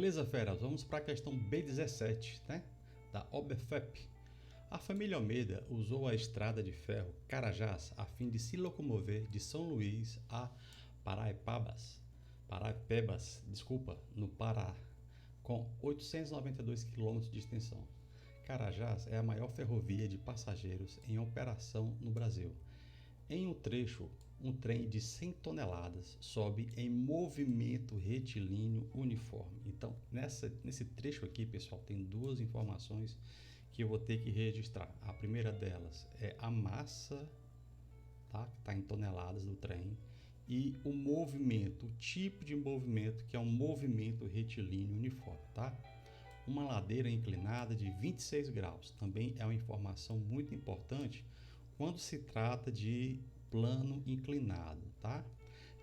Beleza, feras? Vamos para a questão B17, né? Da OBFEP. A família Almeida usou a estrada de ferro Carajás a fim de se locomover de São Luís a Paraipebas, no Pará, com 892 km de extensão. Carajás é a maior ferrovia de passageiros em operação no Brasil. Em um trecho, um trem de 100 toneladas sobe em movimento retilíneo uniforme. Então, nesse trecho aqui, pessoal, tem duas informações que eu vou ter que registrar. A primeira delas é a massa, tá? Que está em toneladas do trem, e o movimento, o tipo de movimento, que é um movimento retilíneo uniforme, tá? Uma ladeira inclinada de 26 graus. Também é uma informação muito importante quando se trata de plano inclinado, tá?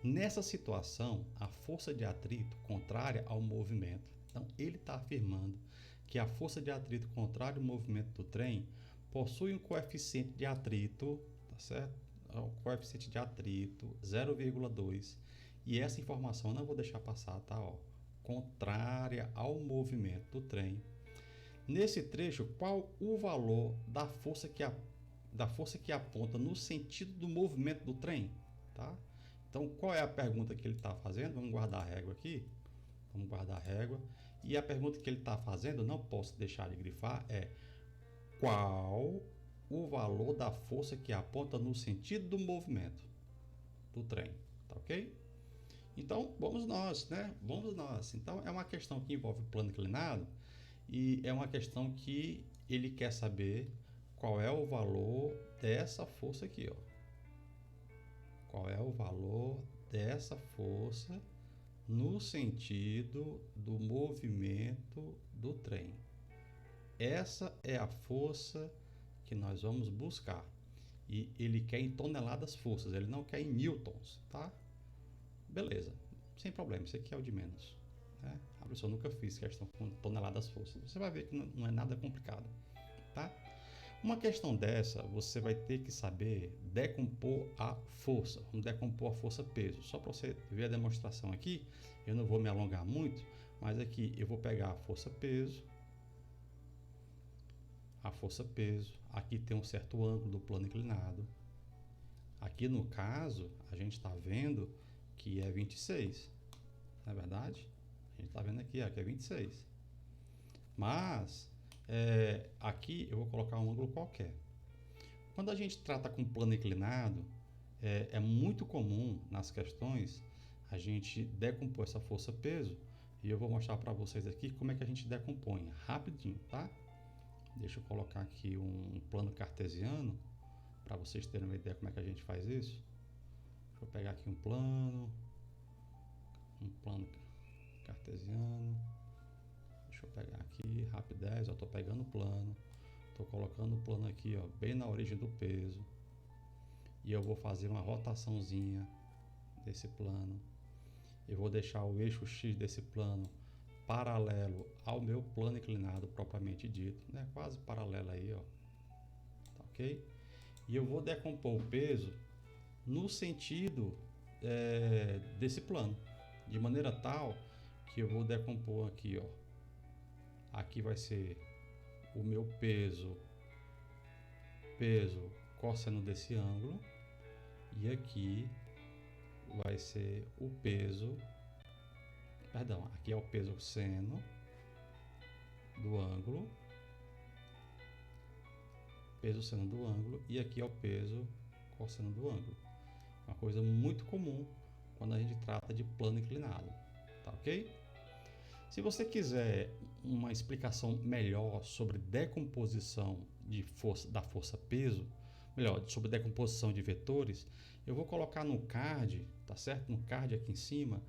Nessa situação, a força de atrito contrária ao movimento, então ele está afirmando que a força de atrito contrária ao movimento do trem possui um coeficiente de atrito, tá certo? O coeficiente de atrito 0,2, e essa informação eu não vou deixar passar, tá? Ó, contrária ao movimento do trem. Nesse trecho, qual o valor da força que aponta no sentido do movimento do trem, tá? Então, qual é a pergunta que ele está fazendo? Vamos guardar a régua aqui. Vamos guardar a régua. E a pergunta que ele está fazendo, não posso deixar de grifar, é qual o valor da força que aponta no sentido do movimento do trem, tá ok? Então, vamos nós, né? Vamos nós. Então, é uma questão que envolve plano inclinado e é uma questão que ele quer saber qual é o valor dessa força aqui, ó. Qual é o valor dessa força no sentido do movimento do trem? Essa é a força que nós vamos buscar. E ele quer em toneladas forças, ele não quer em newtons, tá? Beleza, sem problema, isso aqui é o de menos, né? A professora nunca fiz questão com toneladas forças. Você vai ver que não é nada complicado, tá? Uma questão dessa, você vai ter que saber decompor a força. Vamos decompor a força peso. Só para você ver a demonstração aqui, eu não vou me alongar muito, mas aqui eu vou pegar a força peso. Aqui tem um certo ângulo do plano inclinado. Aqui no caso, a gente está vendo que é 26, não é verdade? A gente está vendo aqui, ó, que é 26. Mas aqui eu vou colocar um ângulo qualquer. Quando a gente trata com plano inclinado, é muito comum nas questões a gente decompor essa força peso, e eu vou mostrar para vocês aqui como é que a gente decompõe rapidinho, tá? Deixa eu colocar aqui um plano cartesiano para vocês terem uma ideia como é que a gente faz isso. Deixa eu pegar aqui um plano cartesiano. Deixa eu pegar aqui, rapidez, eu estou pegando o plano, estou colocando o plano aqui, ó, bem na origem do peso, e eu vou fazer uma rotaçãozinha desse plano. Eu vou deixar o eixo X desse plano paralelo ao meu plano inclinado propriamente dito, né? Quase paralelo aí, ó, tá ok? E eu vou decompor o peso no sentido desse plano, de maneira tal que eu vou decompor aqui, ó. Aqui vai ser o meu peso cosseno desse ângulo, e aqui vai ser o peso, perdão, aqui é o peso seno do ângulo, e aqui é o peso cosseno do ângulo. Uma coisa muito comum quando a gente trata de plano inclinado, tá ok? Se você quiser uma explicação melhor sobre decomposição da força peso, sobre decomposição de vetores, eu vou colocar no card, tá certo? No card aqui em cima,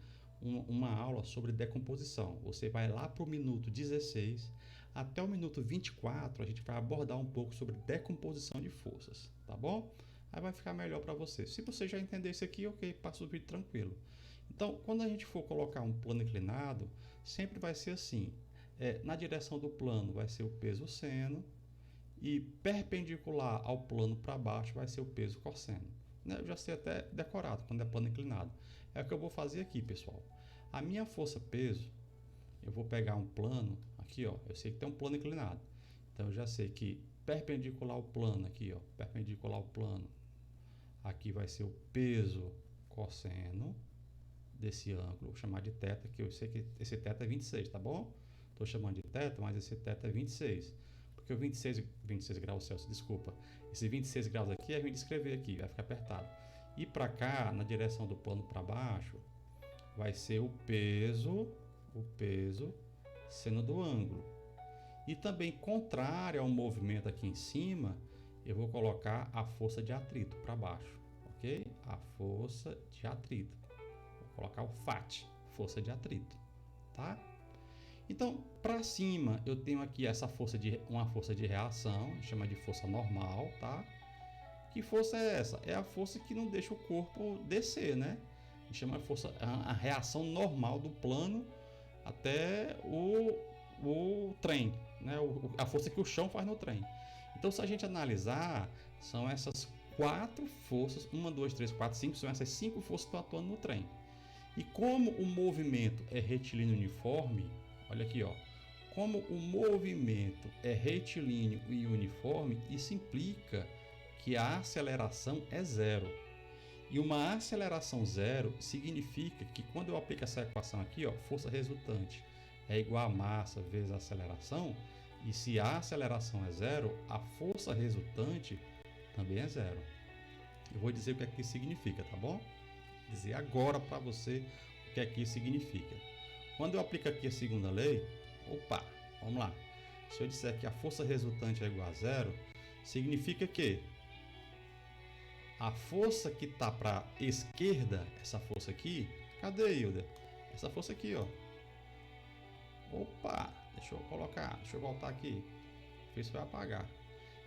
uma aula sobre decomposição. Você vai lá para o minuto 16 até o minuto 24, a gente vai abordar um pouco sobre decomposição de forças, tá bom? Aí vai ficar melhor para você. Se você já entender isso aqui, ok, passa o vídeo tranquilo. Então, quando a gente for colocar um plano inclinado, sempre vai ser assim. Na direção do plano vai ser o peso seno, e perpendicular ao plano para baixo vai ser o peso cosseno. Eu já sei até decorado quando é plano inclinado. É o que eu vou fazer aqui, pessoal. A minha força peso, eu vou pegar um plano aqui, ó. Eu sei que tem um plano inclinado. Então eu já sei que perpendicular ao plano aqui, ó, perpendicular ao plano, aqui vai ser o peso cosseno desse ângulo, vou chamar de θ, que eu sei que esse θ é 26, tá bom? Estou chamando de θ, mas esse θ é 26. Porque o 26 graus Celsius, desculpa. Esse 26 graus aqui é ruim de escrever aqui, vai ficar apertado. E para cá, na direção do plano para baixo, vai ser o peso seno do ângulo. E também, contrário ao movimento aqui em cima, eu vou colocar a força de atrito para baixo, ok? A força de atrito. Vou colocar o FAT, força de atrito, tá? Então, para cima, eu tenho aqui uma força de reação, chama de força normal, tá? Que força é essa? É a força que não deixa o corpo descer, né? A gente chama de força, a reação normal do plano até o trem, né? A força que o chão faz no trem. Então, se a gente analisar, são essas 4 forças, 1, 2, 3, 4, 5, são essas 5 forças que estão atuando no trem. E como o movimento é retilíneo uniforme, olha aqui, ó. Como o movimento é retilíneo e uniforme, isso implica que a aceleração é zero. E uma aceleração zero significa que quando eu aplico essa equação aqui, ó, força resultante é igual a massa vezes a aceleração, e se a aceleração é zero, a força resultante também é zero. Eu vou dizer o que é que isso significa, tá bom? Vou dizer agora para você o que é que isso significa. Quando eu aplico aqui a segunda lei, vamos lá. Se eu disser que a força resultante é igual a zero, significa que a força que está para a esquerda, essa força aqui, cadê, Hilda? Essa força aqui, ó. Deixa eu voltar aqui. Isso vai apagar.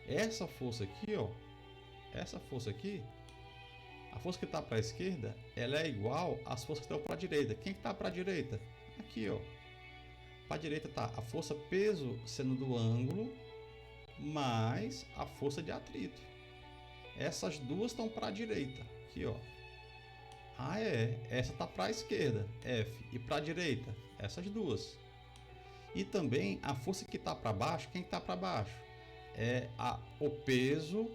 Essa força aqui, ó. Essa força aqui, a força que está para a esquerda, ela é igual às forças que estão para a direita. Quem que está para a direita? Aqui, ó. Para a direita está a força peso seno do ângulo mais a força de atrito. Essas duas estão para a direita. Aqui, ó. Essa está para a esquerda, F. E para a direita, essas duas. E também a força que está para baixo, quem está para baixo? É o peso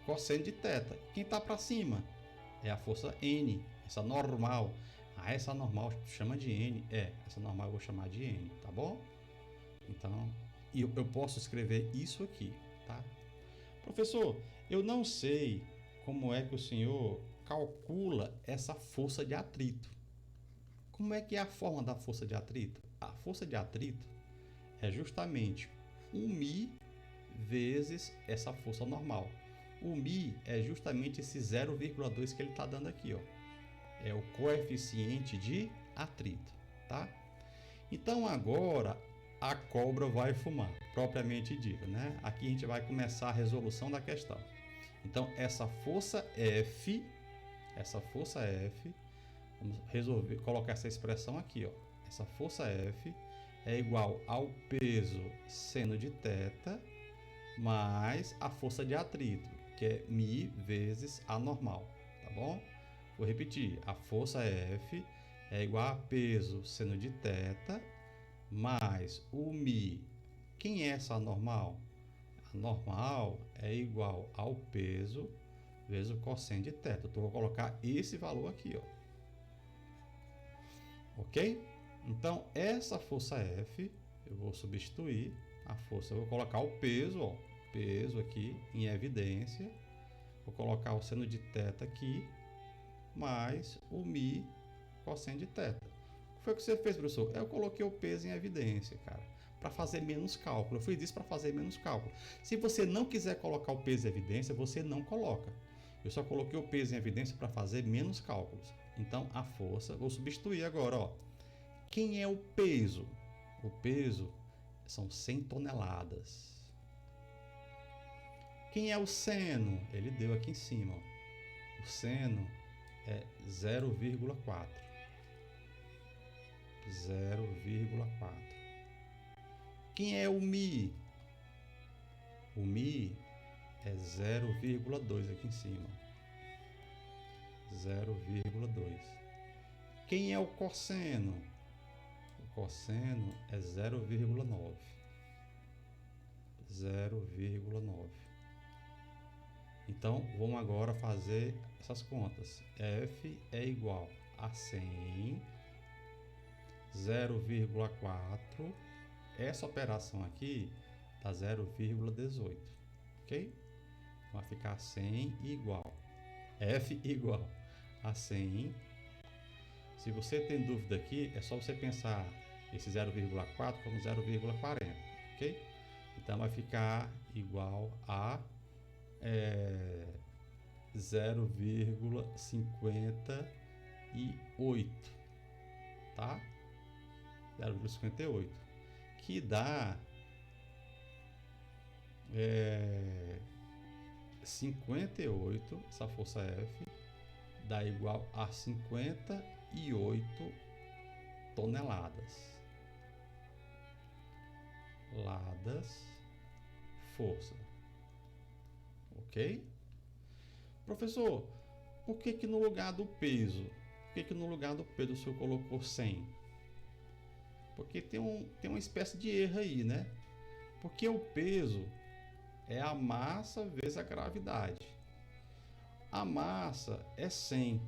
cosseno de θ. Quem está para cima? É a força N, essa normal. Essa normal chama de N. Essa normal eu vou chamar de N, tá bom? Então, eu posso escrever isso aqui, tá? Professor, eu não sei como é que o senhor calcula essa força de atrito. Como é que é a forma da força de atrito? A força de atrito é justamente 1μ vezes essa força normal. O μ é justamente esse 0,2 que ele está dando aqui, ó. É o coeficiente de atrito, tá? Então agora a cobra vai fumar, propriamente dito, né? Aqui a gente vai começar a resolução da questão. Então essa força F, vamos colocar essa expressão aqui, ó. Essa força F é igual ao peso seno de θ mais a força de atrito, que é μ vezes a normal, tá bom? Vou repetir, a força F é igual a peso seno de θ mais o μ. Quem é essa normal? A normal é igual ao peso vezes o cosseno de θ. Então, eu vou colocar esse valor aqui, ó. Ok? Então, essa força F, eu vou substituir a força. Eu vou colocar o peso, ó. Peso aqui em evidência. Vou colocar o seno de θ aqui, mais o μ cosseno de θ. O que foi que você fez, professor? Eu coloquei o peso em evidência, cara, para fazer menos cálculo. Eu fiz isso para fazer menos cálculo. Se você não quiser colocar o peso em evidência, você não coloca. Eu só coloquei o peso em evidência para fazer menos cálculos. Então, a força, vou substituir agora, ó. Quem é o peso? O peso são 100 toneladas. Quem é o seno? Ele deu aqui em cima, ó. O seno é 0,4. 0,4. Quem é o μ? O μ é 0,2 aqui em cima. 0,2. Quem é o cosseno? cosseno é 0,9. 0,9. Então, vamos agora fazer essas contas. F é igual a 100, 0,4. Essa operação aqui dá 0,18, ok? Vai ficar 100 igual. F igual a 100. Se você tem dúvida aqui, é só você pensar esse 0,4 como 0,40, ok? Então, vai ficar igual a 0,58, tá? 0,58, que dá 58, essa força F, dá igual a 58 toneladas. Força. Ok? Professor, por que no lugar do peso? Por que no lugar do peso o senhor colocou 100? Porque tem uma espécie de erro aí, né? Porque o peso é a massa vezes a gravidade. A massa é 100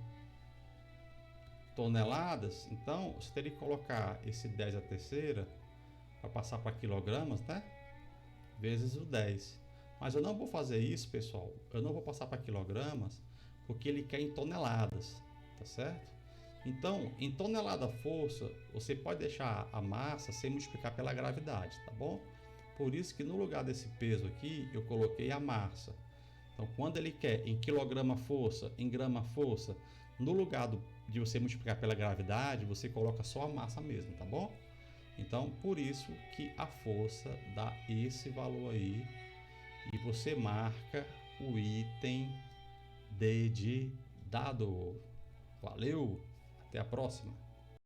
toneladas, então você teria que colocar esse 10 à terceira para passar para quilogramas, né? Vezes o 10. Mas eu não vou fazer isso, pessoal. Eu não vou passar para quilogramas, porque ele quer em toneladas, tá certo? Então, em tonelada força, você pode deixar a massa sem multiplicar pela gravidade, tá bom? Por isso que no lugar desse peso aqui, eu coloquei a massa. Então, quando ele quer em quilograma força, em grama força, no lugar de você multiplicar pela gravidade, você coloca só a massa mesmo, tá bom? Então, por isso que a força dá esse valor aí e você marca o item D de dado. Valeu, até a próxima.